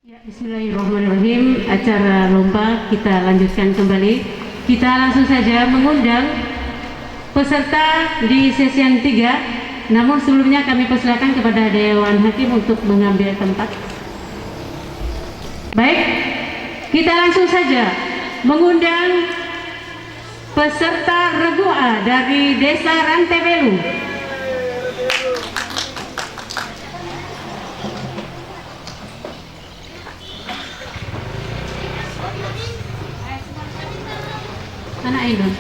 Ya, bismillahirrahmanirrahim. Acara lomba kita lanjutkan kembali. Kita langsung saja mengundang peserta di sesi yang 3. Namun sebelumnya kami persilakan kepada Dewan Hakim untuk mengambil tempat. Baik, kita langsung saja mengundang peserta Regu A dari Desa Rantebelu. Anak Aidon.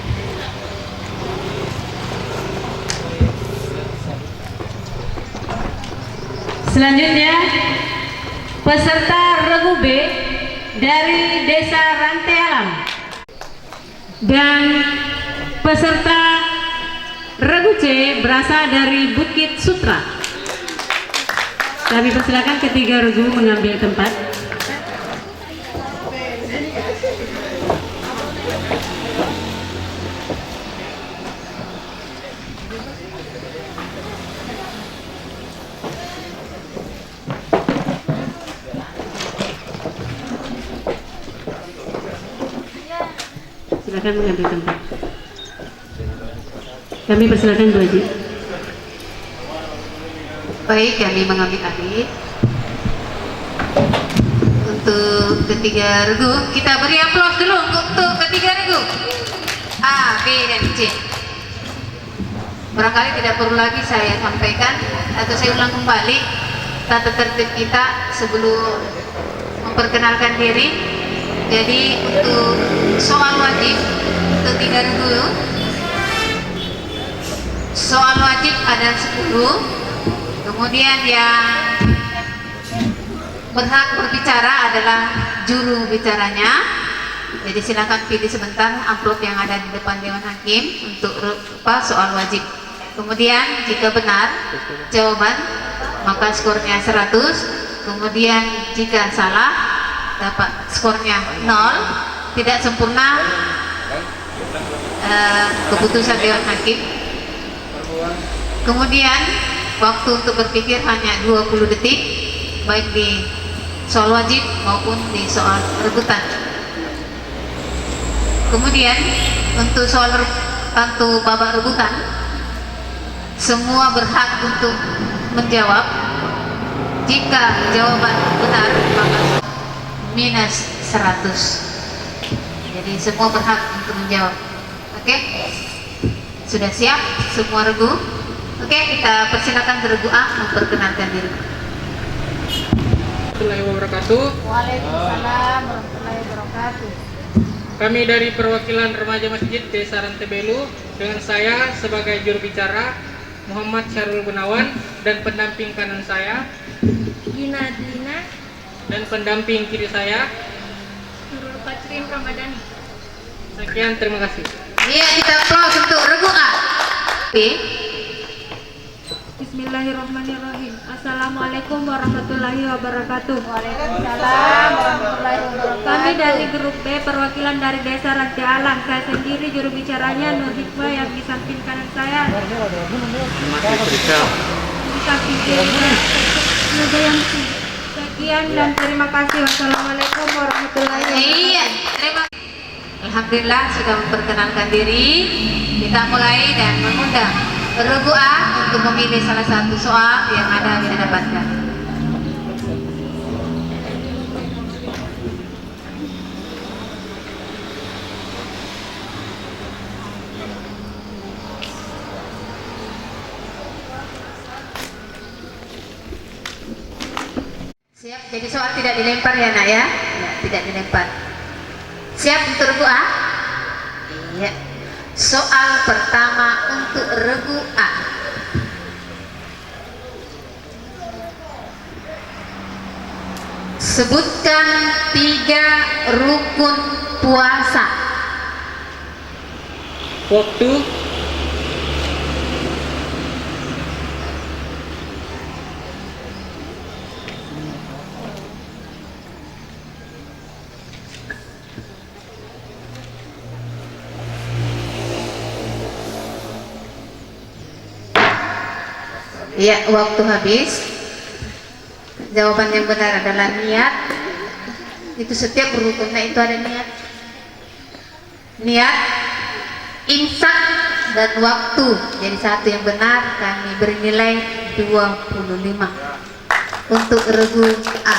Selanjutnya peserta Regu B dari Desa Rantealam dan peserta Regu C berasal dari Bukit Sutra. Kami persilakan ketiga regu mengambil tempat. Silakan mengambil tempat. Kami persilakan Bu Haji. Baik, kami mengambil alih. Untuk ketiga regu, kita beri aplaus dulu untuk ketiga regu A, B, dan C. Barangkali tidak perlu lagi saya sampaikan atau saya ulang kembali tata tertib kita sebelum memperkenalkan diri. Jadi untuk soal wajib untuk 3 regu, soal wajib ada 10. Kemudian yang berhak berbicara adalah juru bicaranya. Jadi silakan pilih sebentar amplop yang ada di depan Dewan Hakim untuk soal wajib. Kemudian jika benar jawaban maka skornya 100. Kemudian jika salah dapat skornya 0, tidak sempurna keputusan Dewan Hakim. Kemudian waktu untuk berpikir hanya 20 detik baik di soal wajib maupun di soal rebutan. Kemudian untuk babak rebutan semua berhak untuk menjawab. Jika jawaban benar maka minus 100. Jadi semua berhak untuk menjawab. Oke? Sudah siap semua regu? Oke, kita persilakan regu A memperkenalkan diri. Warahmatullahi wabarakatuh. Waalaikumsalam warahmatullahi wabarakatuh. Kami dari perwakilan remaja masjid Desa Rantebelu dengan saya sebagai juru bicara Muhammad Syarul Gunawan dan pendamping kanan saya Gina Dina, dan pendamping kiri saya. Nurul Patrin Ramadhani. Sekian, terima kasih. Iya, kita aplaus untuk regu A. B. Bismillahirrahmanirrahim. Assalamualaikum warahmatullahi wabarakatuh. Waalaikumsalam warahmatullahi wabarakatuh. Kami dari grup B perwakilan dari Desa Rantealam. Saya sendiri juru bicaranya Nur Hikmah yang di samping kanan saya. Di samping kiri sekian dan terima kasih. Wassalamualaikum warahmatullahi wabarakatuh. Iya, terima kasih. Alhamdulillah sudah memperkenalkan diri. Kita mulai dan mengundang regu A untuk memilih salah satu soal yang ada kita dapatkan. Siap, jadi soal tidak dilempar ya nak ya? Ya, tidak dilempar. Siap untuk regu A? Iya. Soal pertama untuk regu A. Sebutkan 3 rukun puasa. Waktu, Ya, waktu habis. Jawaban yang benar adalah niat. Itu setiap rukunnya itu ada niat. Niat, imsak, dan waktu. Jadi satu yang benar kami beri nilai 25 untuk regu A.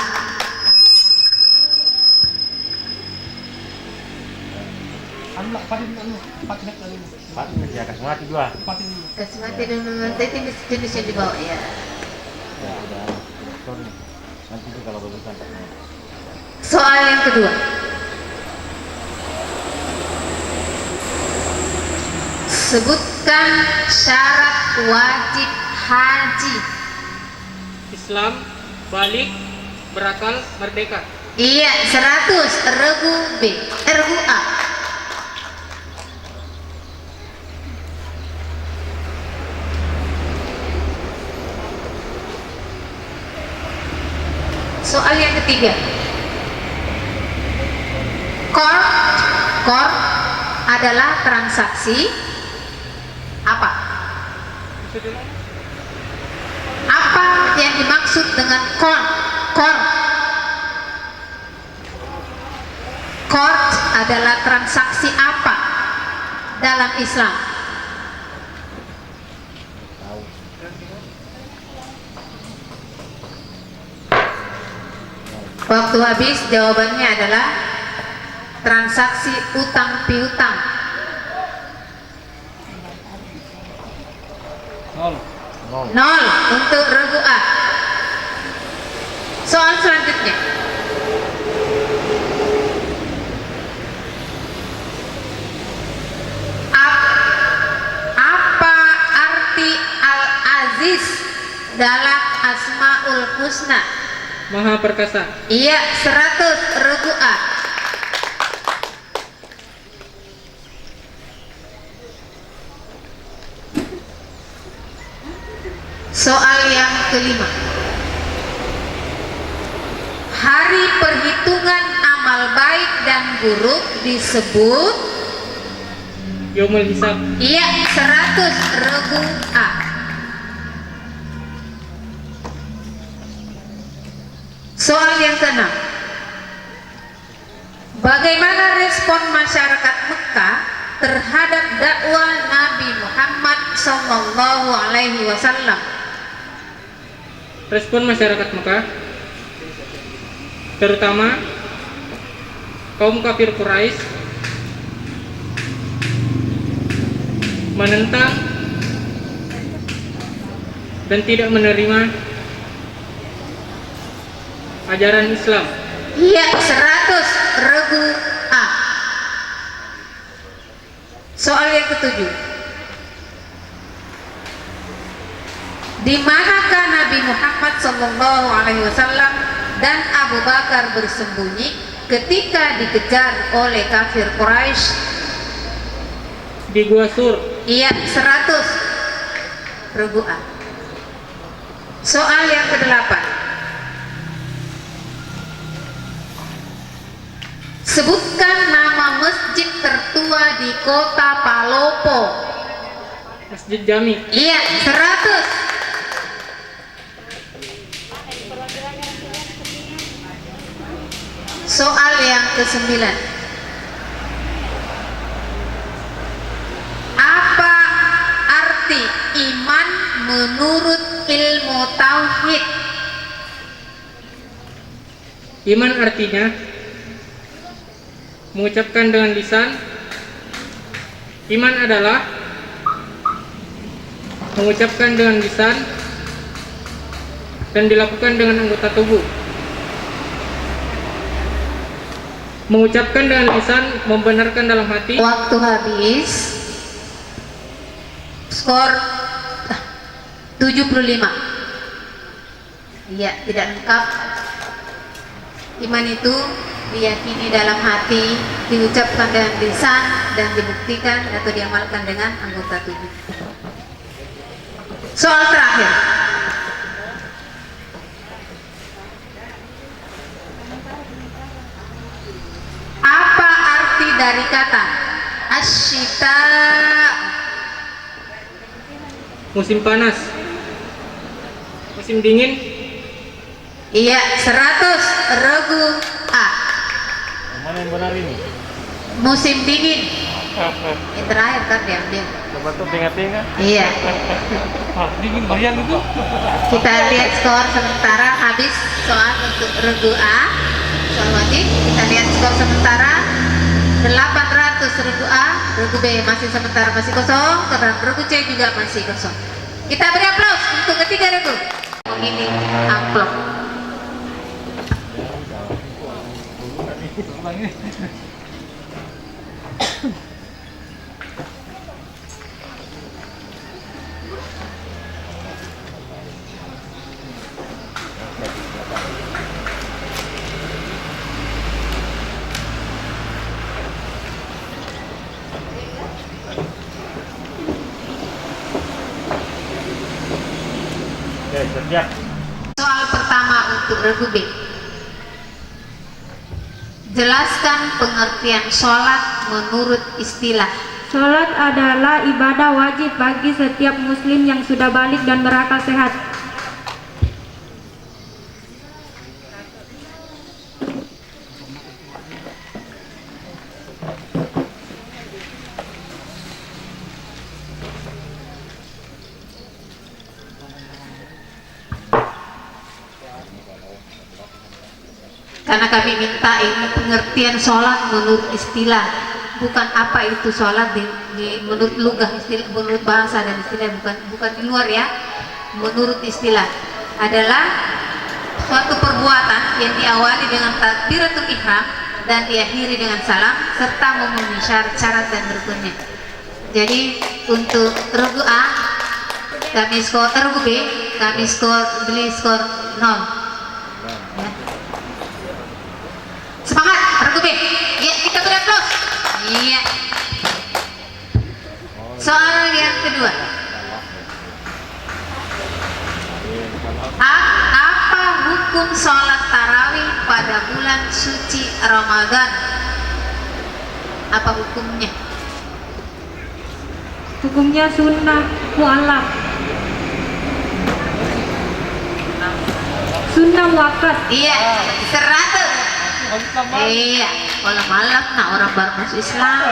Kasih mati dua. Kasih mati dulu, nanti jenis yang dibawa ya. Nanti itu kalau bagusan. Soal yang kedua. Sebutkan syarat wajib haji. Islam, balik, berakal, merdeka. Iya, 100. Regu B. Regu A. Soal yang ketiga. Qard adalah transaksi apa? Apa yang dimaksud dengan qard adalah transaksi apa dalam Islam? Waktu habis, jawabannya adalah transaksi utang piutang. Nol untuk regu A. Soal selanjutnya. Apa arti Al-Aziz dalam Asmaul Husna? Maha perkasa. Iya, 100. Regu A. Soal yang kelima. Hari perhitungan amal baik dan buruk disebut Yaumul Hisab. iya, 100. Regu A. Soal yang keenam. Bagaimana respon masyarakat Mekah terhadap dakwah Nabi Muhammad SAW? Respon masyarakat Mekah, terutama kaum kafir Quraisy, menentang dan tidak menerima ajaran Islam. Iya, 100. Regu A. Soal yang ketujuh. Di manakah Nabi Muhammad SAW dan Abu Bakar bersembunyi ketika dikejar oleh kafir Quraisy? Di Gua Sur. Iya, 100. Regu A. Soal yang kedelapan. Sebutkan nama masjid tertua di kota Palopo. Masjid Jami. Iya, 100. Soal yang ke-9. Apa arti iman menurut ilmu tauhid? Iman artinya mengucapkan dengan lisan. Iman adalah mengucapkan dengan lisan dan dilakukan dengan anggota tubuh. Mengucapkan dengan lisan, membenarkan dalam hati. Waktu habis. Skor 75. Iya, tidak lengkap. Iman itu diyakini dalam hati, diucapkan dengan lisan, dan dibuktikan atau diamalkan dengan anggota tubuh. Soal terakhir. Apa arti dari kata asyita? Musim panas, musim dingin. Iya, 100. Regu A. yang benar ini. Musim dingin. Yang terakhir kan diambil. Coba tuh tengah-tengah. Iya. Ah, dingin bayang itu. Kita lihat skor sementara habis soal untuk regu A. Soal wajib. Kita lihat skor sementara 800 regu A, regu B masih sementara masih kosong, dan regu C juga masih kosong. Kita beri aplaus untuk ketiga regu. Ini amplop. Oke, siap. Soal pertama untuk regu B. Jelaskan pengertian sholat menurut istilah. Sholat adalah ibadah wajib bagi setiap muslim yang sudah balik dan berakal sehat. Karena kami minta ini pengertian sholat menurut istilah, bukan apa itu sholat menurut lugah, istilah, menurut bahasa dan istilah, bukan di luar ya. Menurut istilah adalah suatu perbuatan yang diawali dengan takbiratul ihram dan diakhiri dengan salam serta memenuhi syarat-syarat dan rukunnya. Jadi untuk regu A kami skor, regu B kami beli skor 0. Ya. Semangat, regu B. Ya, kita beri aplaus. Iya. Soal yang kedua. Apa hukum sholat tarawih pada bulan suci Ramadan? Apa hukumnya? Hukumnya sunnah mu'allaf. Sunnah muakkad. Iya, 100. Iya, kalau malam nah orang baru masuk Islam.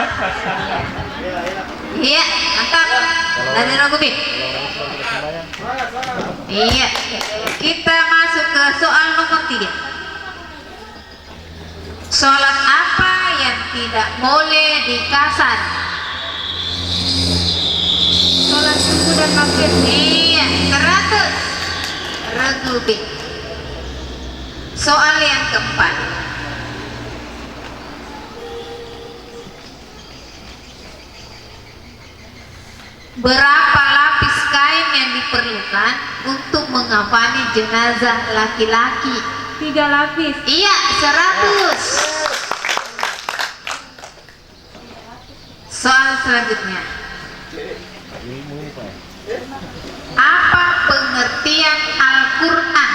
Iya, mantap. Dari regu B. Iya, kita masuk ke soal nomor 3. Sholat apa yang tidak boleh dikasar? Sholat subuh dan maghrib. Iya, 100. Regu B. Soal yang keempat. Berapa lapis kain yang diperlukan untuk mengafani jenazah laki-laki? 3 lapis. Iya, 100. Soal selanjutnya. Apa pengertian Al-Quran?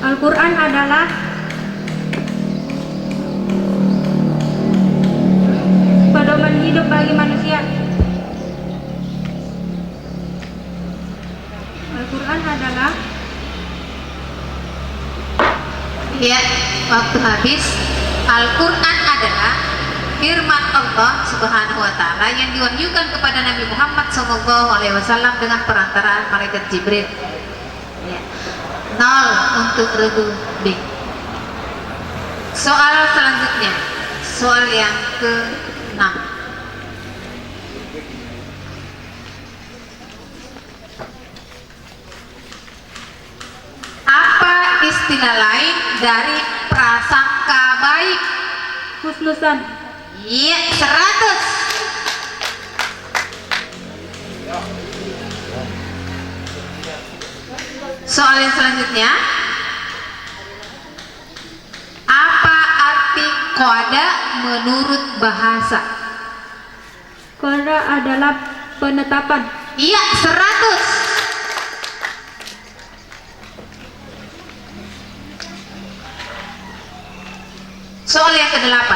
Al-Quran adalah pedoman hidup bagi manusia. Al-Quran adalah Ya, waktu habis. Al-Quran adalah firman Allah Subhanahu wa taala yang diwahyukan kepada Nabi Muhammad SAW dengan perantaraan malaikat Jibril. Ya. 0 untuk regu B. Soal selanjutnya, soal yang ke-6. Apa istilah lain dari prasangka baik? husnusan. Iya, 100. Soal yang selanjutnya. Apa arti qada menurut bahasa? Qada adalah penetapan. Iya, 100. Soal yang ke-8.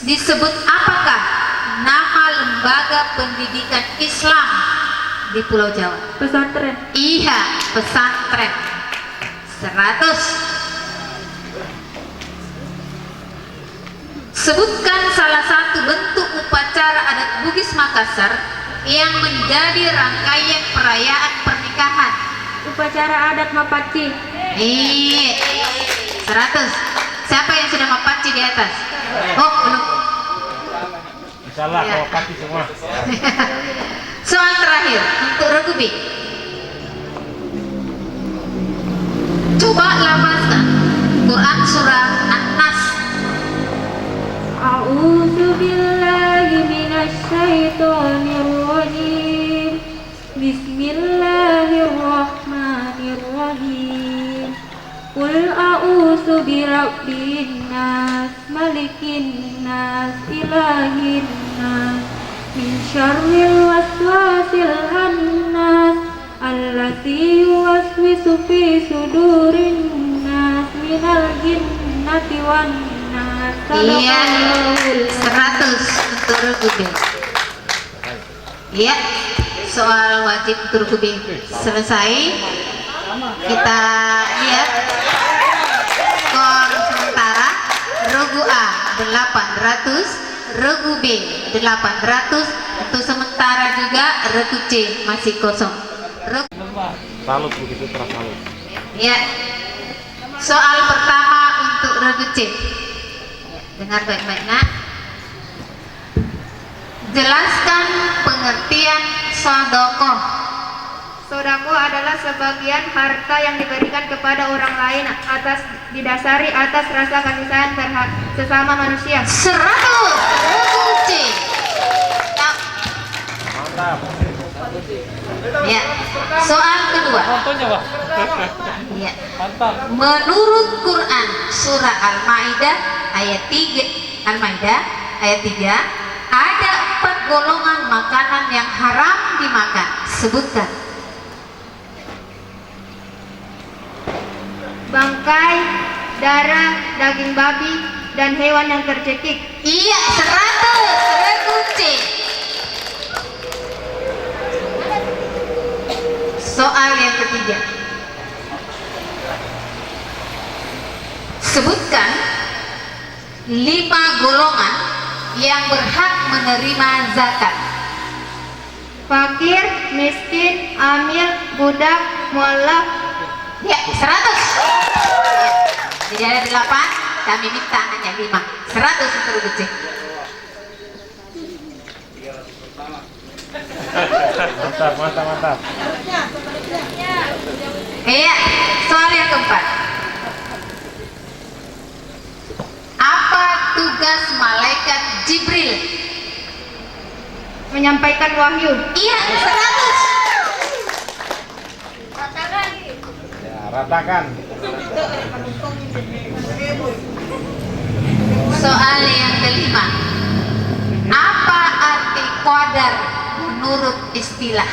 Disebut apakah nama lembaga lembaga pendidikan Islam di Pulau Jawa? Pesantren. Iya, pesantren. 100. Sebutkan salah satu bentuk upacara adat Bugis Makassar yang menjadi rangkaian perayaan pernikahan. Upacara adat Mapaci. Iya, 100. Siapa yang sudah mapaci di atas? Oh, belum. Salah Ya. kalau pati semua. Soal terakhir untuk Regubi. Coba lafazkan Quran surah An-Nas. A'udzu billahi minasy syaithanir rajim. Bismillahirrahmanirrahim. Qul a'udzu birabbin nas, malikin nas, ilahin nas, min syarril waswasil khannas, allati yuwaswisu fi sudurin nas, minal jinnati wan nas. Iya, Sadaqallahul 100 untuk Regubi. Iya, soal wajib untuk Regubi selesai. Kita lihat skor sementara. Regu A 800, Regu B 800. Untuk sementara juga Regu C masih kosong. Salut begitu terus salut. Ya. Soal pertama untuk Regu C. Dengar baik-baik, Nak. Jelaskan pengertian sedekah. Sodako adalah sebagian harta yang diberikan kepada orang lain didasari atas rasa kasih sayang terhadap sesama manusia. 100 Regu C. Mantap. Ya. Soal kedua. Contohnya, Pak. Ya. Mantap. Menurut Quran surah Al-Maidah ayat 3, Al-Maidah ayat 3, ada 4 golongan makanan yang haram dimakan. Sebutkan. Bangkai, darah, daging babi, dan hewan yang tercekik. Iya, 100 Regu C. Soal yang ketiga. Sebutkan 5 golongan yang berhak menerima zakat. Fakir, miskin, amil, budak, mualaf. Ya, 100. Jadi ada 8, kami minta hanya 5. 100 untuk Regu C. Mantap, mantap, mantap. Iya, soal yang keempat. Apa tugas malaikat Jibril? Menyampaikan wahyu. Iya, 100. Ya, ratakan. Soal yang kelima. Apa arti qadar menurut istilah?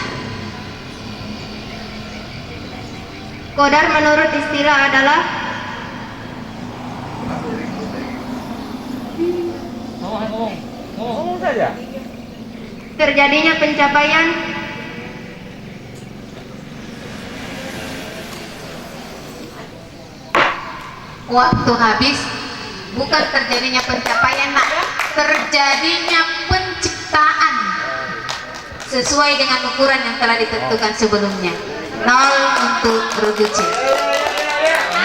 Qadar menurut istilah adalah Ngomong saja. terjadinya pencapaian Waktu habis. Bukan terjadinya pencapaian, Nak. Terjadinya penciptaan sesuai dengan ukuran yang telah ditentukan sebelumnya. 0 untuk Regu C.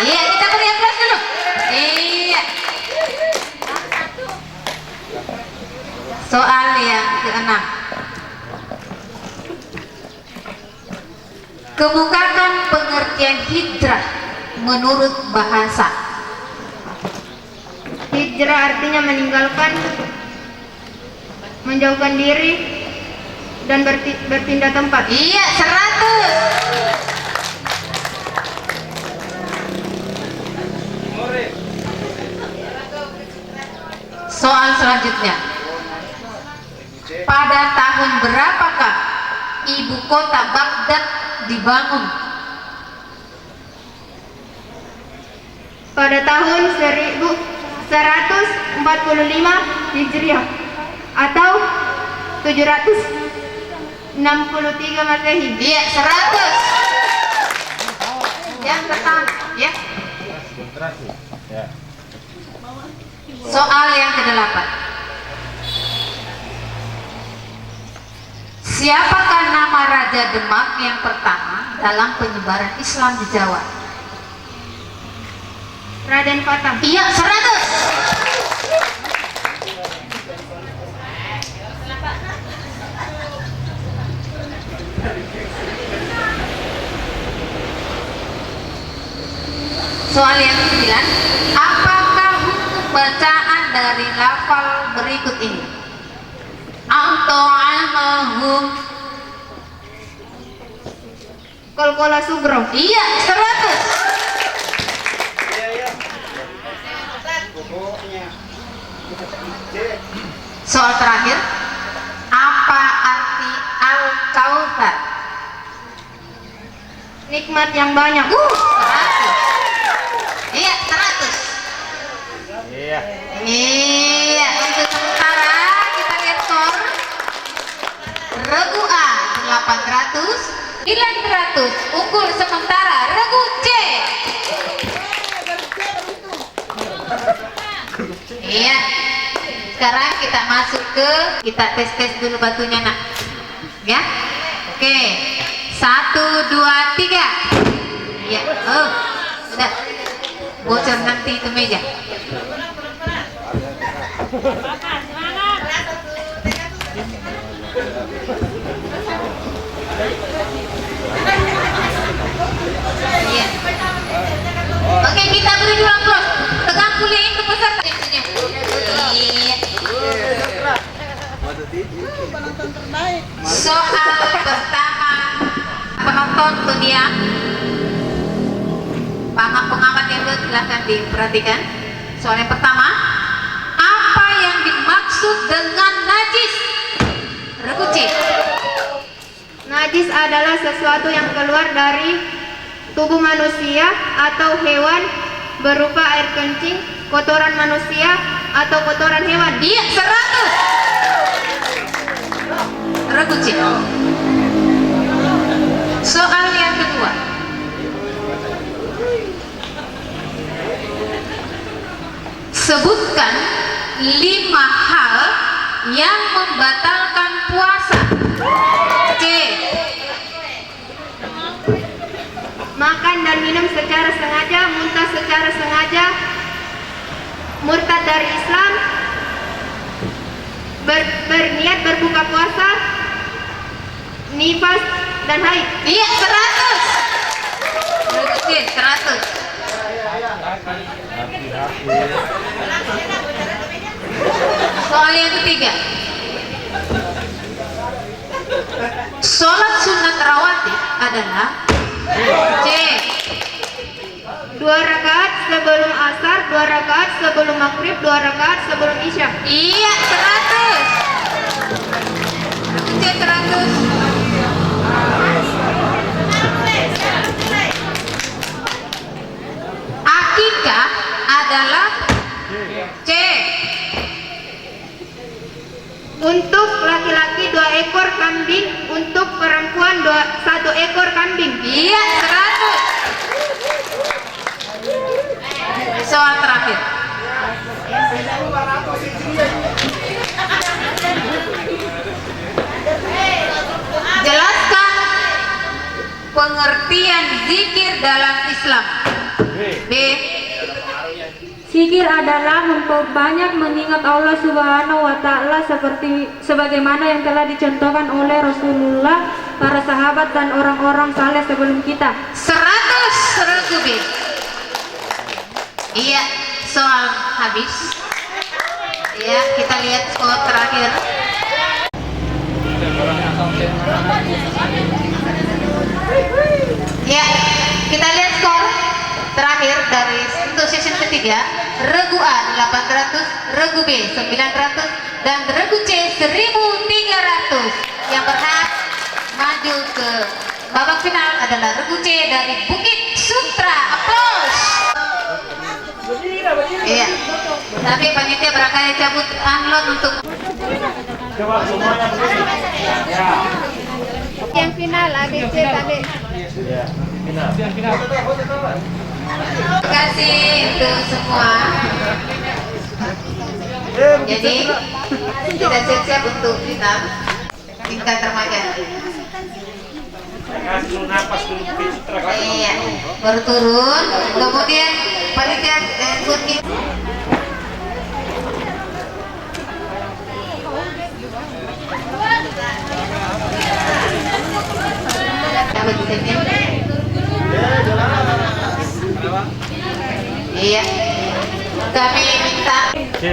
Iya, kita beri aplaus dulu. Iya. Soal yang keenam. Kemukakan pengertian hijrah menurut bahasa. hijrah artinya meninggalkan, menjauhkan diri, dan berpindah tempat. Iya, 100. Soal selanjutnya. Pada tahun berapakah ibu kota Baghdad dibangun? Pada tahun 1145 Hijriah atau 763 Masehi. Iya, 100. Yang pertama, ya. Konsentrasi. Ya. Soal yang ke-8. Siapakah nama Raja Demak yang pertama dalam penyebaran Islam di Jawa? Raden Fatah. Iya, 100. Soal yang ke-9, apakah hukum bacaan dari lafal berikut ini? A'ta'amahum. Kolkola Sugro. Iya, 100. Soal terakhir, apa arti Al-Kautsar? Nikmat yang banyak. 100. Iya, 100. Iya. Iya, untuk sementara kita lihat skor. Regu A 800, 900. Unggul sementara Regu C. Iya. Sekarang kita masuk kita tes dulu batunya, nak. Ya. Oke. 1 2 3. Iya. Oh. Sudah. Bocor nanti itu meja. Iya. Oke, kita beri dulu aplaus. Tegang kuliah itu peserta. Iya. Soal pertama, penonton dunia, pengamat yang dulu silahkan diperhatikan. Soal yang pertama, apa yang dimaksud dengan najis? Regu C. Najis adalah sesuatu yang keluar dari tubuh manusia atau hewan berupa air kencing, kotoran manusia atau kotoran hewan. Iya, 100. Regu C. Soal yang kedua, sebutkan 5 hal yang membatalkan puasa. C. Makan dan minum secara sengaja, muntah secara sengaja, murtad dari Islam, berniat berbuka puasa, nifas dan haid. Iya, 100. Regu C, 100. Soal yang ketiga, sholat sunat rawatib adalah C. 2 rakaat sebelum asar, 2 rakaat sebelum maghrib, 2 rakaat sebelum isya. Iya, 100. C, 100. Akikah adalah C. Untuk laki-laki 2 ekor kambing, untuk perempuan 1 ekor kambing. Iya, 100. Soal terakhir, jelaskan pengertian zikir dalam Islam. B. Zikir adalah memperbanyak mengingat Allah Subhanahu wa Ta'ala sebagaimana yang telah dicontohkan oleh Rasulullah, para sahabat dan orang-orang saleh sebelum kita. 100 Regu B. Iya, soal habis. Iya, kita lihat skor terakhir. Ya, kita lihat skor terakhir dari untuk sesi ketiga. Regu A 800, Regu B 900, dan Regu C 1300. Yang berhak maju ke babak final adalah Regu C dari Bukit Sutra. Aplaus. Iya. Tapi panitia barangkali cabut unload untuk Coba semuanya begini. Ya. Yang final ABC tadi. Ya. Final. Terima kasih untuk semua. Jadi kita siap-siap untuk final tingkat remaja. Kasih dulu napas dulu. Iya, baru turun. Kemudian panitia ikut kita. Iya, kami minta C.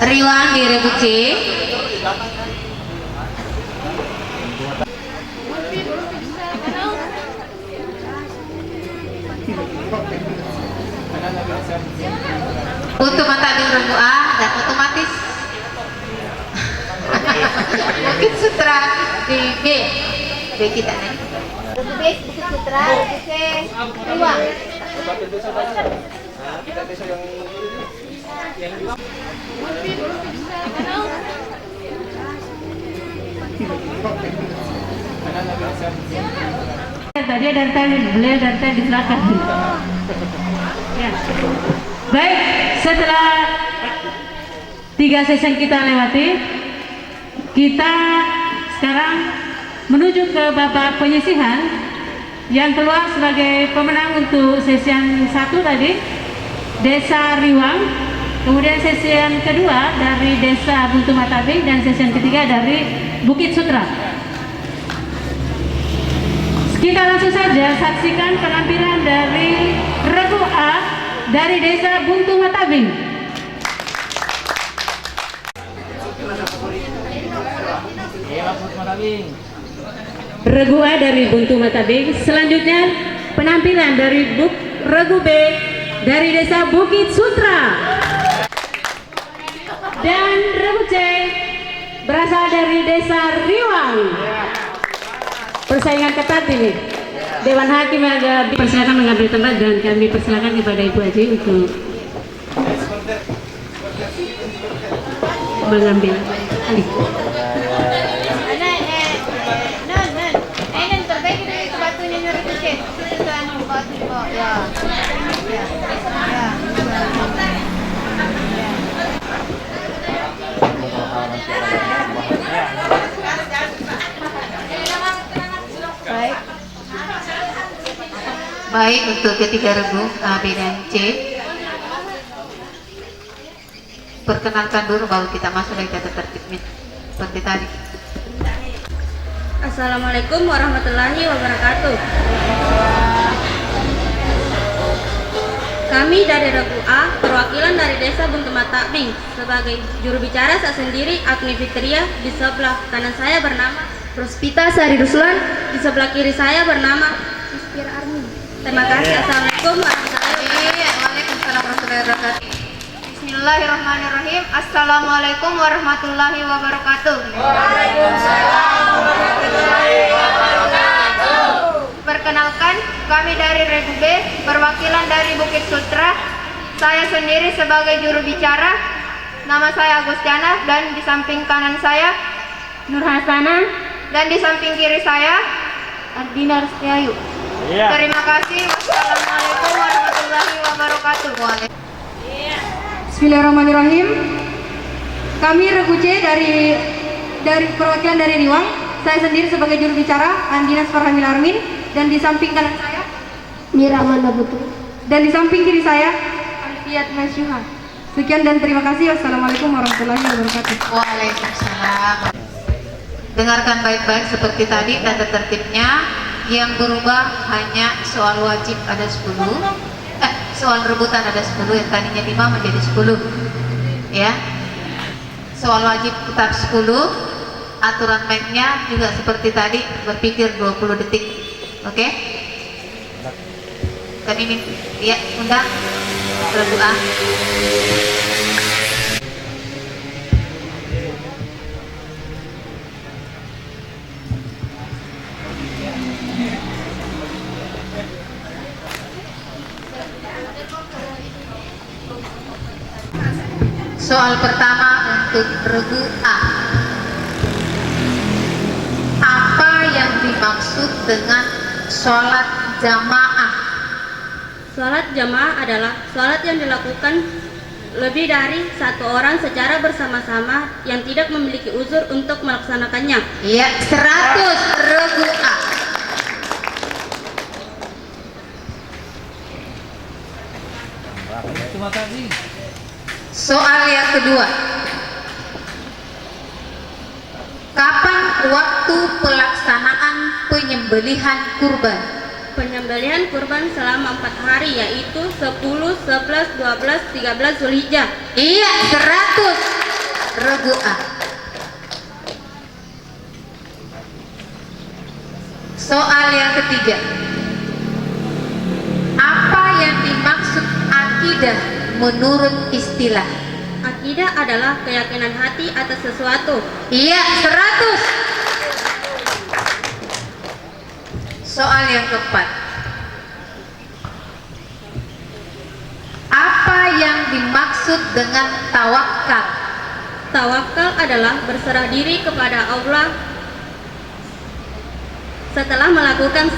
Riwan di Regu C. Untuk mata di Regu A dan otomatis Bukit Sutra di B. B kita nih. Bukit Sutra, Bukit Riwang. Tadi dari tadi beliau dari tadi di belakang. Ya. Baik, setelah 3 sesi yang kita lewati, kita sekarang menuju ke babak penyisihan yang keluar sebagai pemenang untuk sesi yang 1 tadi, Desa Riwang, kemudian sesi yang kedua dari Desa Buntu Matabing, dan sesi yang ketiga dari Bukit Sutra. Kita langsung saja saksikan penampilan dari Regu A dari Desa Buntu Matabing. Regu A dari Buntu Matabing. Selanjutnya penampilan dari Regu B dari Desa Bukit Sutra. Dan Regu C berasal dari Desa Riwang. Persaingan ketat ini. Dewan Hakim agak dipersilakan mengambil tempat dan kami persilakan kepada Ibu Aji untuk mengambil alih. Terbaik itu batunya nyuruh kucing. Itu anu batu ya. Baik, untuk ketiga regu A, B, dan C. Perkenalkan dulu baru kita masuk lagi ke tertibnya seperti tadi. Assalamualaikum warahmatullahi wabarakatuh. Kami dari Regu A, perwakilan dari Desa Buntu Matabing. Sebagai juru bicara saya sendiri, Agni Fitria. Di sebelah kanan saya bernama Rospita Sari Ruslan. Di sebelah kiri saya bernama Ispira Armin. Terima kasih. Assalamualaikum warahmatullahi wabarakatuh. Waalaikumsalam warahmatullahi wabarakatuh. Bismillahirrahmanirrahim. Assalamualaikum warahmatullahi wabarakatuh. Perkenalkan, kami dari Regu B, perwakilan dari Bukit Sutra. Saya sendiri sebagai juru bicara. Nama saya Agustiana, dan di samping kanan saya Nur Hasana, dan di samping kiri saya Ardina Rustiayu. Iya. Terima kasih. Wassalamualaikum warahmatullahi wabarakatuh. Bismillahirrahmanirrahim. Kami Regu C dari perwakilan dari Riwang. Saya sendiri sebagai juru bicara Andinas Farhamil Armin, dan di samping kanan saya Mira Amanda Butuh, dan di samping kiri saya Alfiat Masyuha. Sekian dan terima kasih. Wassalamualaikum warahmatullahi wabarakatuh. Waalaikumsalam. Dengarkan baik-baik seperti tadi tata tertibnya. Yang berubah hanya soal wajib ada 10, soal rebutan ada 10, yang tadinya 5 menjadi 10 ya. Soal wajib tetap 10. Aturan mainnya juga seperti tadi, berpikir 20 detik. Oke? Kami ya undang berdoa. Soal pertama untuk regu A. Apa yang dimaksud dengan sholat jamaah? Sholat jamaah adalah sholat yang dilakukan lebih dari satu orang secara bersama-sama yang tidak memiliki uzur untuk melaksanakannya. Iya, 100 regu A. Soal yang kedua. Kapan waktu pelaksanaan penyembelihan kurban? Penyembelihan kurban selama 4 hari, yaitu 10, 11, 12, 13 Zulhijjah. Iya, 100 regu A. Soal yang ketiga. Apa yang dimaksud akidah menurut istilah? Akidah adalah keyakinan hati atas sesuatu. Iya, 100. Soal yang keempat. Apa yang dimaksud dengan tawakal? Tawakal adalah berserah diri kepada Allah setelah melakukan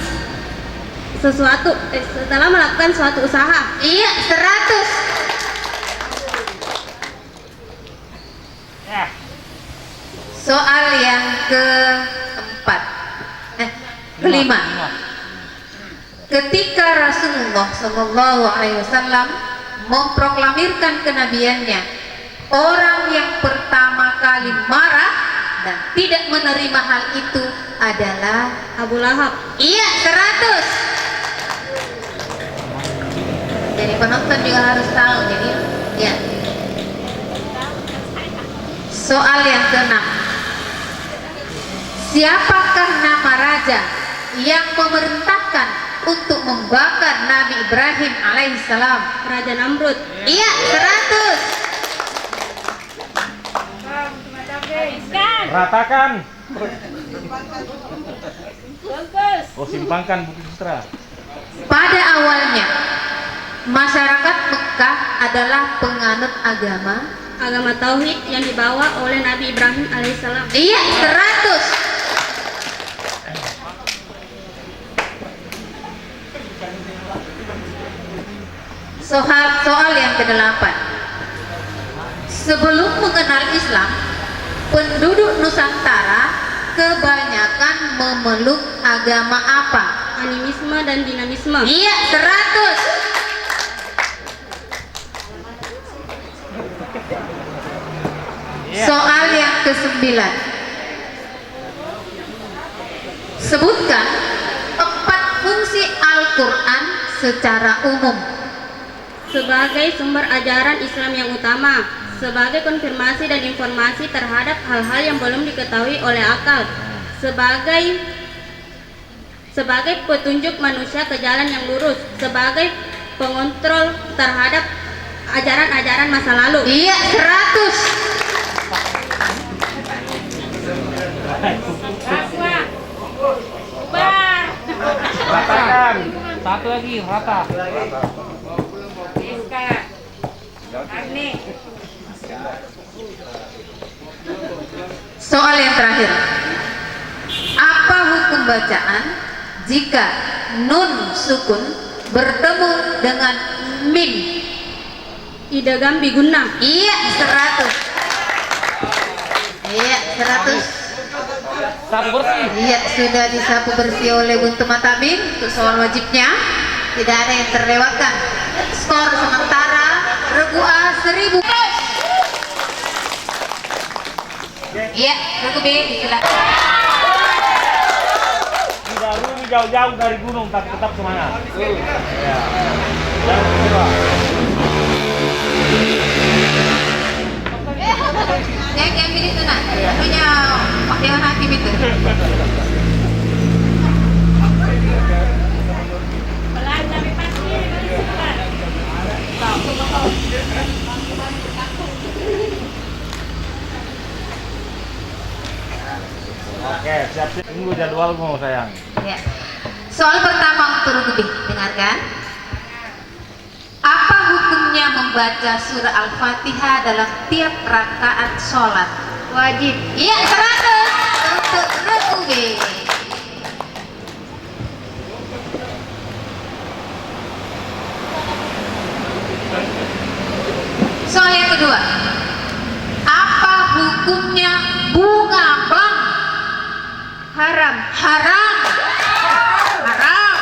suatu usaha. Iya, 100. Ya. Soal yang kelima. Ketika Rasulullah SAW memproklamirkan kenabiannya, orang yang pertama kali marah dan tidak menerima hal itu adalah Abu Lahab. iya, 100. Jadi penonton juga harus tahu. Jadi ya. Soal yang keenam. Siapakah nama raja yang memerintahkan untuk membakar Nabi Ibrahim alaihissalam? Raja Namrud. Iya, 100. Ratakan. Oh, simpangkan Bukit Putra. Pada awalnya masyarakat Mekah adalah penganut Agama tauhid yang dibawa oleh Nabi Ibrahim alaihissalam. iya, 100. Soal yang ke-8. Sebelum mengenal Islam, penduduk Nusantara kebanyakan memeluk agama apa? Animisme dan dinamisme. Iya, 100. Iya. Soal yang ke-9. Sebutkan 4 fungsi Al-Quran secara umum. Sebagai sumber ajaran Islam yang utama, sebagai konfirmasi dan informasi terhadap hal-hal yang belum diketahui oleh akal, sebagai petunjuk manusia ke jalan yang lurus, sebagai pengontrol terhadap ajaran-ajaran masa lalu. Iya, 100. Ratakan. Satu lagi, rata. Soal yang terakhir. Apa hukum bacaan jika nun sukun bertemu dengan mim? Idgham bigunnah. Iya, 100. Iya, 100. Satu bersih. Iya, sudah disapu bersih oleh Buntu Matamin. Untuk soal wajibnya tidak ada yang terlewatkan. Skor sementara regu A 1000. Iya, regu B silakan. Tidak perlu jauh-jauh dari gunung, tapi tetap semangat. Ya. Yang kedua. Yang ambil itu nak, punya Pak Dewan Hakim itu. Oke, siap. Tunggu jadwalmu sayang. Ya. Soal pertama untuk regu B, dengarkan. Apa hukum hukumnya membaca surah Al-Fatihah dalam tiap rakaat sholat? Wajib. Iya, 100 untuk Reku B. Soal yang kedua, apa hukumnya bunga bank? Haram. Haram. Haram.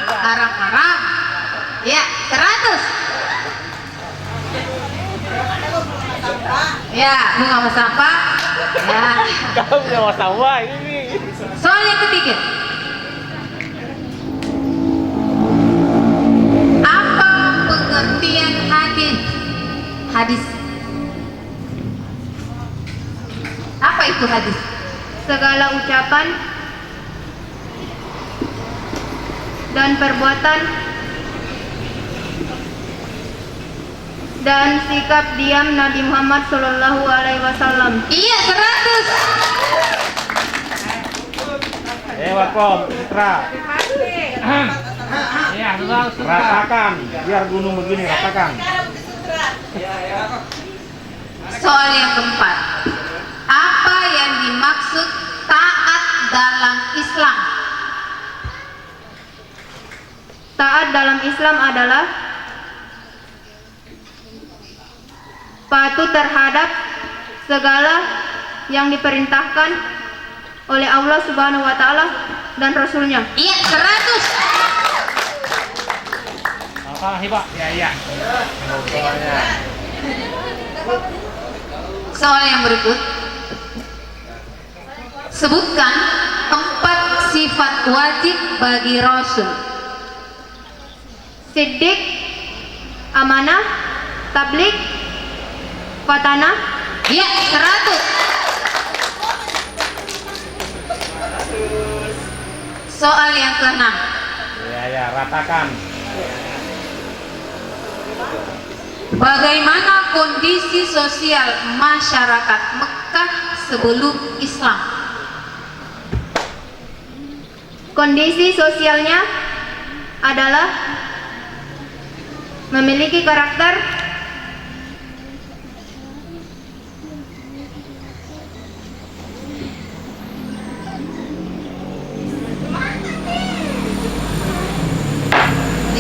Haram, haram. Ya, 100. Ya, bunga sama sampah. Ya. Kau punya masalah ini. Soal yang ketiga, apa pengertian hadis? Hadis. Apa itu hadis? Segala ucapan dan perbuatan dan sikap diam Nabi Muhammad Shallallahu Alaihi Wasallam. Iya, 100. Wakom, Citra. Ya, betul. Ratakan, biar gunung begini ratakan. Soal yang keempat, apa yang dimaksud taat dalam Islam? Taat dalam Islam adalah patuh terhadap segala yang diperintahkan oleh Allah Subhanahu wa taala dan Rasulnya. Iya, 100. Apa hebat? Ya. Soal yang berikut, sebutkan 4 sifat wajib bagi Rasul. Siddiq, amanah, tabligh, fatanah. Iya, 100. Soal yang keenam, Ya, ratakan. bagaimana kondisi sosial masyarakat Mekah sebelum Islam? Kondisi sosialnya adalah memiliki karakter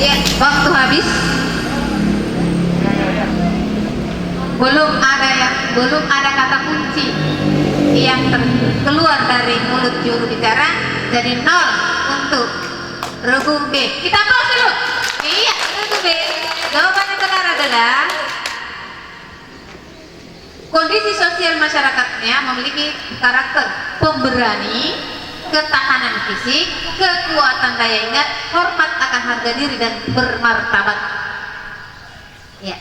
Iya, waktu habis. Belum ada kata kunci yang keluar dari mulut juru bicara, jadi 0 untuk Regu B. Kita pause dulu. Iya, Regu B. Jawaban yang benar adalah kondisi sosial masyarakatnya memiliki karakter pemberani, ketahanan fisik, kekuatan daya ingat, hormat akan harga diri dan bermartabat. Ya.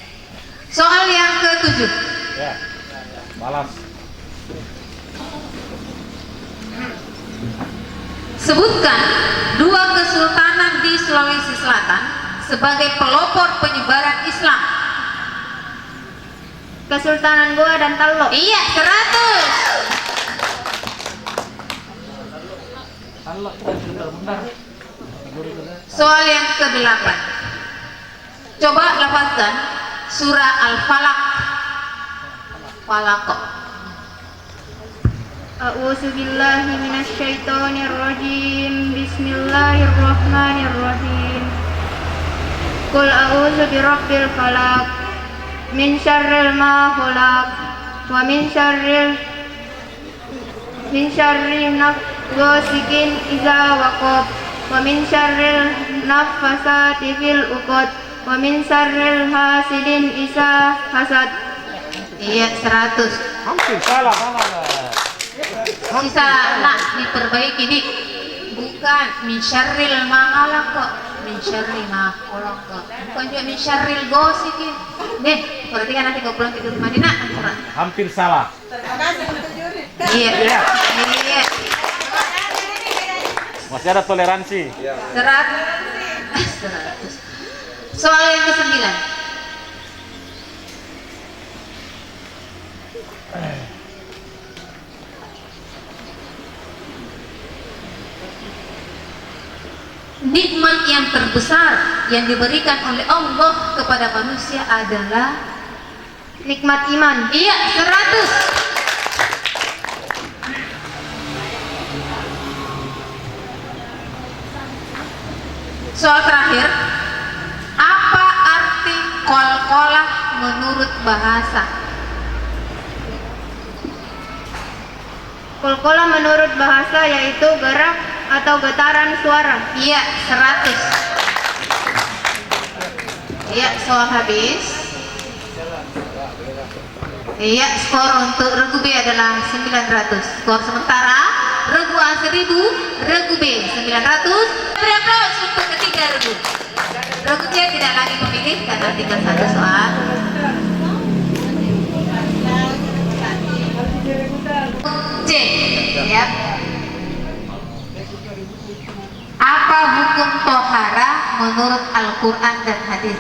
Soal yang ke-7. Ya. Balas. Sebutkan 2 kesultanan di Sulawesi Selatan sebagai pelopor penyebaran Islam. Kesultanan Goa dan Tallo. Iya, 100. Soal yang ke-8. Coba lafazkan surah Al-Falaq. Falaq. A'udzu billahi minasyaitonir rajim. Bismillahirrahmanirrahim. Qul a'udzu birabbil falaq min syarril ma khalaq wa min syarri nafsikin idza waqab wa min syarril naffasati fil uqad wa min syarril hasidin idza hasad. Iya, 100. Hampir salah. Sisa diperbaiki nih. Bukan min syarril ma khalaq kok. Min syarri ma khalaq kok. Bukan juga min syarril gosikin. Nih, perhatikan nanti kau pulang tidur di Madinah. Hampir salah. Iya. Iya. Masih ada toleransi. 100. Soal yang ke-9. Nikmat yang terbesar yang diberikan oleh Allah kepada manusia adalah nikmat iman. iya 100. Soal terakhir, apa arti qalqalah menurut bahasa? Qalqalah menurut bahasa yaitu gerak atau getaran suara. Iya 100. Iya, soal habis. Iya, skor untuk regu B adalah 900. Skor sementara regu A 1000, regu B 900. Beri aplaus untuk ketiga regu. Regu C tidak lagi memilih karena tinggal satu soal. C, ya. Apa hukum tohara menurut Al-Quran dan hadis?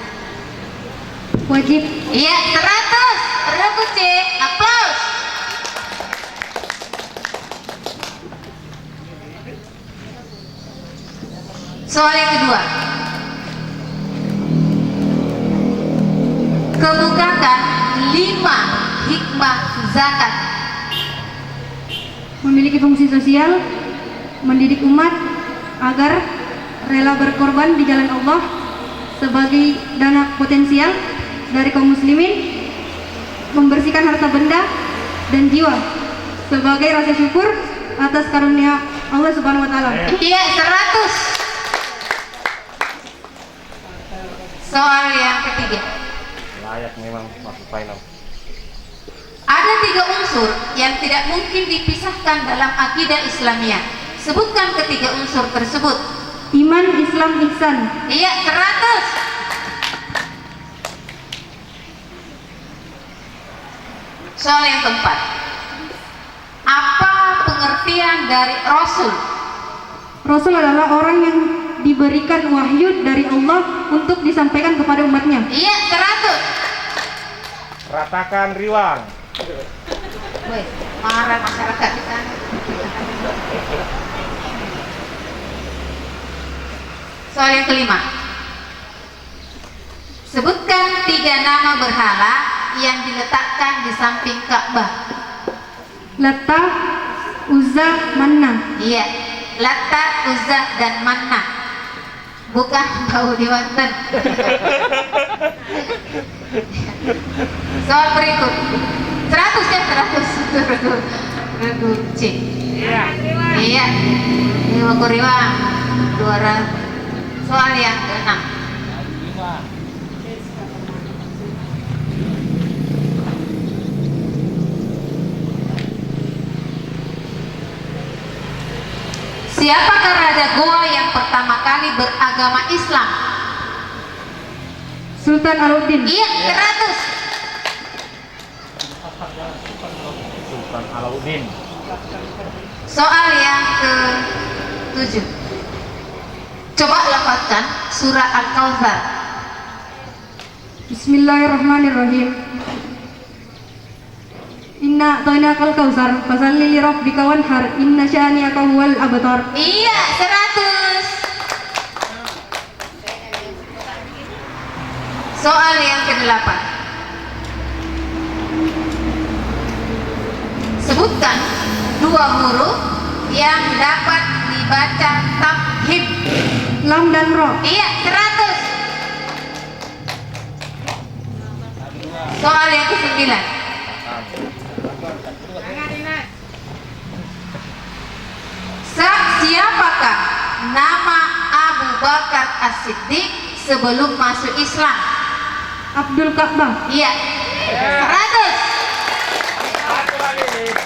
Wajib. Iya, 100. Regu C, aplaus. Soal yang kedua. Kemukakan 5 hikmah zakat. Memiliki fungsi sosial, mendidik umat agar rela berkorban di jalan Allah sebagai dana potensial dari kaum muslimin, membersihkan harta benda dan jiwa sebagai rasa syukur atas karunia Allah Subhanahu wa taala. Iya, 100. Soal yang ketiga. Layak memang masuk final. Ada 3 unsur yang tidak mungkin dipisahkan dalam akidah Islamiyah. Sebutkan ketiga unsur tersebut. Iman, Islam, ihsan. Iya, 100. Soal yang keempat. Apa pengertian dari Rasul? Rasul adalah orang yang diberikan wahyu dari Allah untuk disampaikan kepada umatnya. Iya, 100. Ratakan riwang. Woi, marah masyarakat di sana. Soal yang kelima. Sebutkan 3 nama berhala yang diletakkan di samping Ka'bah. Lata, Uzza, Manna. Iya, Lata, Uzza, dan Manna. Bukan bau di Banten. Soal berikut. 100 ya, 100. Regu C. Iya. Ini mau riwang. 200. Soal yang ke-6. Siapakah Raja Goa yang pertama kali beragama Islam? Sultan Alauddin. Iya, 100. Sultan Alauddin. Soal yang ke-7. Coba lafazkan surah Al-Kautsar. Bismillahirrahmanirrahim. Inna a'tainakal kautsar fasalli li rabbika wanhar inna syani'aka huwal abtar. Iya, 100. Soal yang ke-8. Sebutkan 2 huruf yang dapat dibaca tafhim. Lam dan Ro. Iya, 100. Soal yang ke-9. Siapakah nama Abu Bakar As-Siddiq sebelum masuk Islam? Abdul Ka'bah. Iya, 100.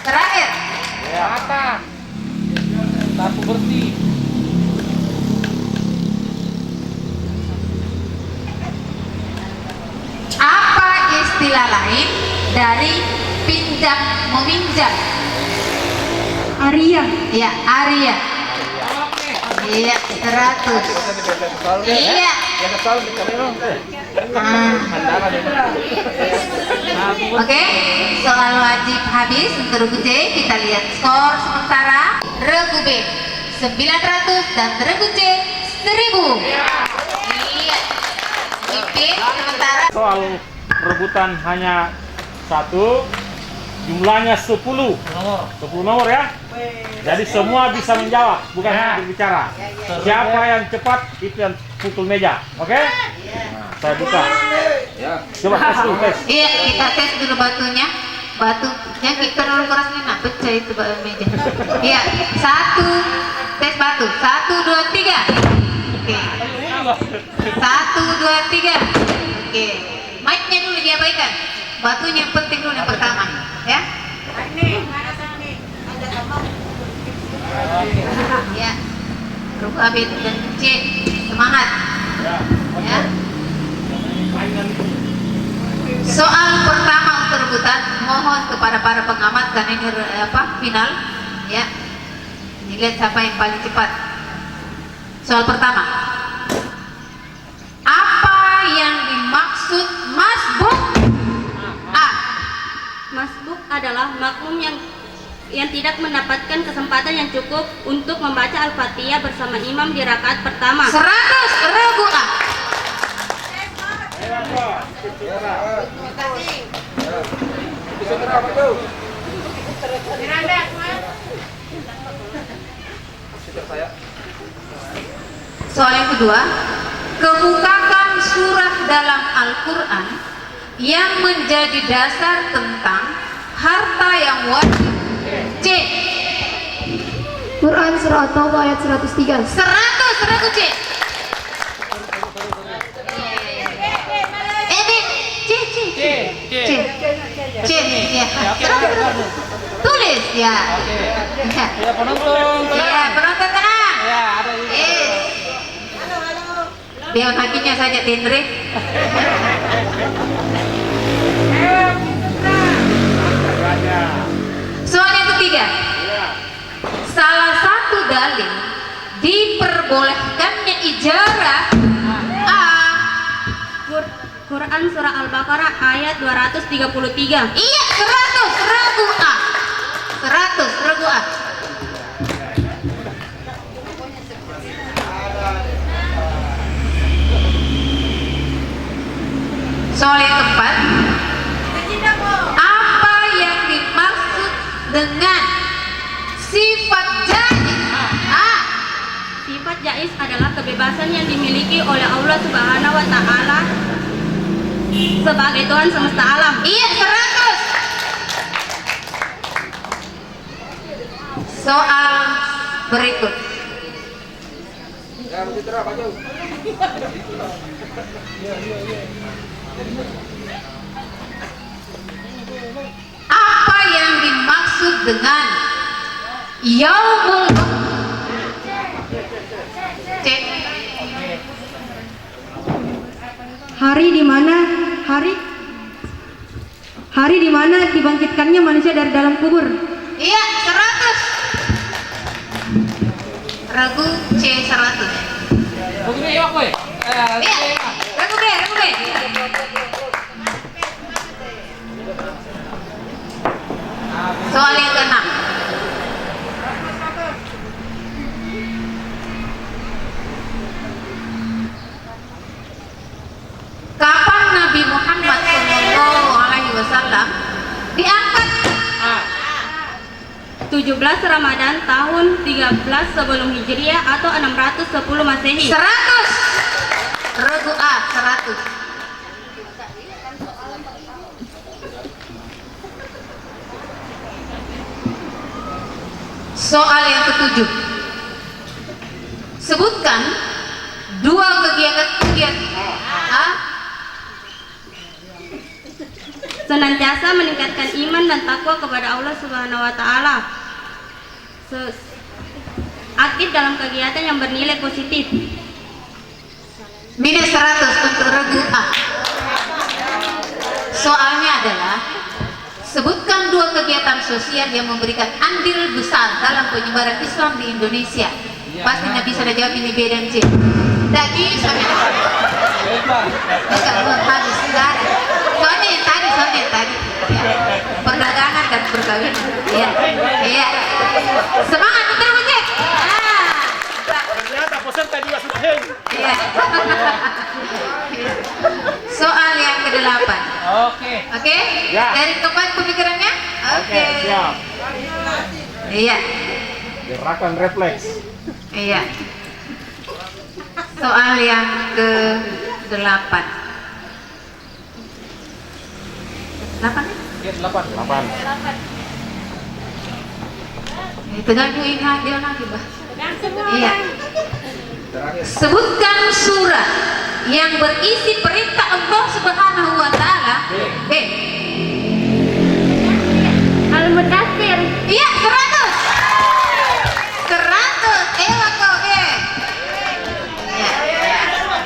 Terakhir. Mata. Sapu bersih. Apa istilah lain dari pinjam meminjam? Arya. Iya, Arya. Iya, 100. Iya. Oke, soal wajib habis untuk regu C. Kita lihat skor sementara. Regu B 900 dan regu C 1000. Iya. Oke, sementara. Soal rebutan hanya satu, jumlahnya 10 nomor ya. Jadi semua bisa menjawab, bukan hanya berbicara. Siapa yang cepat itu yang pukul meja, oke? Nah, saya buka. Coba tes dulu, tes. Iya, kita tes dulu batunya. Batunya kita dulu kerasnya, nah pecah itu meja. Iya, tes batu. 1, 2, 3. Oke. 1, 2, 3. Oke. Mic-nya dulu diabaikan. Batunya yang penting dulu yang pertama, ya. Ya. Ruk Abid dan C, semangat. Ya. Soal pertama untuk rebutan, mohon kepada para pengamat karena ini final, ya. Dilihat siapa yang paling cepat. Soal pertama, apa yang dimaksud masbuk? A. Masbuk adalah makmum yang tidak mendapatkan kesempatan yang cukup untuk membaca Al-Fatihah bersama imam di rakaat pertama. 100 regu A. Soal yang kedua, kemukakan surah dalam Al-Quran yang menjadi dasar tentang harta yang wajib. C. Quran surah At-Taubah ayat 103. 100 regu C. C. Ya. Tulis ya. Ya, penonton. Ya, penonton tenang. Ya, ada di Biar hakinya saja Tindri. Soal yang ketiga, salah satu dalil diperbolehkannya ijarah A. Quran surah Al-Baqarah ayat 233. Iya, 100 regu A. 100 regu A. Soal yang keempat, apa yang dimaksud dengan sifat jaiz? A. Sifat jaiz adalah kebebasan yang dimiliki oleh Allah Subhanahu wa taala sebagai Tuhan semesta alam. Iya, 100. Soal berikut. Apa yang dimaksud dengan yaumul C. Hari di mana dibangkitkannya manusia dari dalam kubur. Iya, 100. Ragu C 100. Iya, ragu B. Soal yang keenam. Kapan Nabi Muhammad SAW diangkat? 17 Ramadan tahun 13 sebelum Hijriah atau 610 Masehi. 100. Regu A 100. Soal yang ketujuh. Sebutkan dua kegiatan A. Senantiasa meningkatkan iman dan takwa kepada Allah Subhanahu wa taala. Aktif dalam kegiatan yang bernilai positif. Minus 100 untuk regu A. Soalnya adalah sebutkan dua kegiatan sosial yang memberikan andil besar dalam penyebaran Islam di Indonesia. Pasti nggak bisa jawab ini B dan C. Tidak bisa. Enggak habis sekarang. Soalnya yang tadi. Ya. Perdagangan dan perkawinan. Iya. Semangat untuk Bujek. Ternyata peserta juga sudah. Iya. delapan. Oke. Oke? Ya. Dari teman pemikirannya? Oke. Siap. Iya. Gerakan refleks. Iya. Soal yang ke-8. 8 ya? Ya, 8. 8. Tegang ini dia lagi, Bah. Iya. Sebutkan surat yang berisi perintah Allah Subhanahu wa taala. Al-Mudaththir. Iya, 100. 100. Kau. Iya.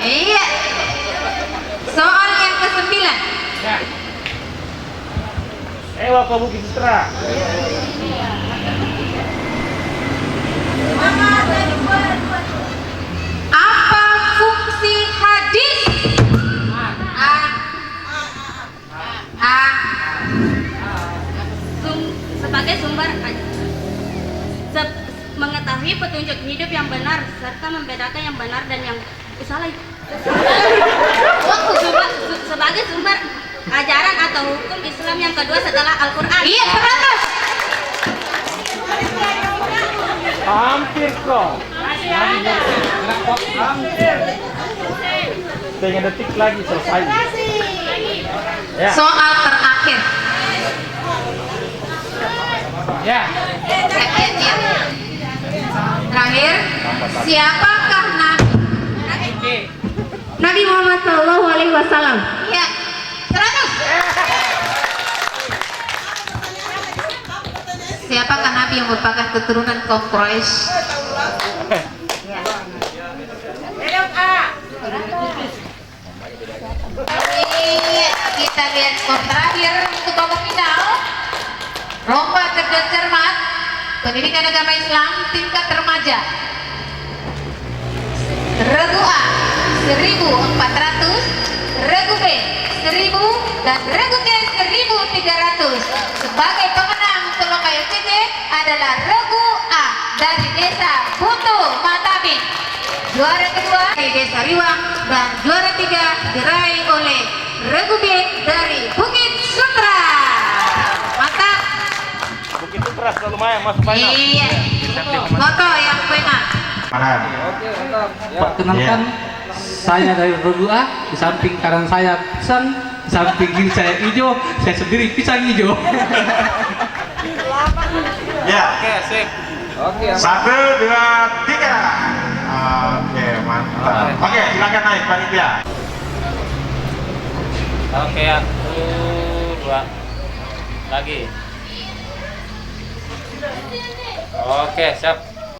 Iya. Soal yang ke-9. Ke Bukit Citra. Apa fungsi hadis? Sebagai sumber mengetahui petunjuk hidup yang benar serta membedakan yang benar dan yang salah. Sebagai sumber ajaran atau hukum Islam yang kedua setelah Al-Quran. Iya, 100. Hampir kok. Hampir. Setengah detik lagi selesai. Ya. Soal terakhir. Ya. Terakhir, siapakah Nabi? Nabi Muhammad Shallallahu Alaihi Wasallam. Ya, 100. Siapakah Nabi yang merupakan keturunan kaum Quraisy? Iya, kita lihat skor terakhir untuk babak final. Lomba cerdas cermat pendidikan agama Islam tingkat remaja. Regu A 1.400, Regu B 1.000 dan Regu C 1.300. Sebagai pemenang untuk lomba LCC adalah Regu A dari Desa Butuh Matabi. Juara kedua dari Desa Riwang dan juara 3 diraih oleh Regu B dari Bukit Sutra. Mantap. Bukit Citra sudah lumayan masuk final. Iya. Foto yang benar. Perkenalkan, saya dari Regu A, di samping kanan saya pisang, di samping kiri saya hijau, saya sendiri pisang hijau. Ya. Oke, sip. Oke. 1, 2, 3. Oke, mantap. Oke, silakan naik panitia. Oke, 1, 2. Lagi. Oke, siap.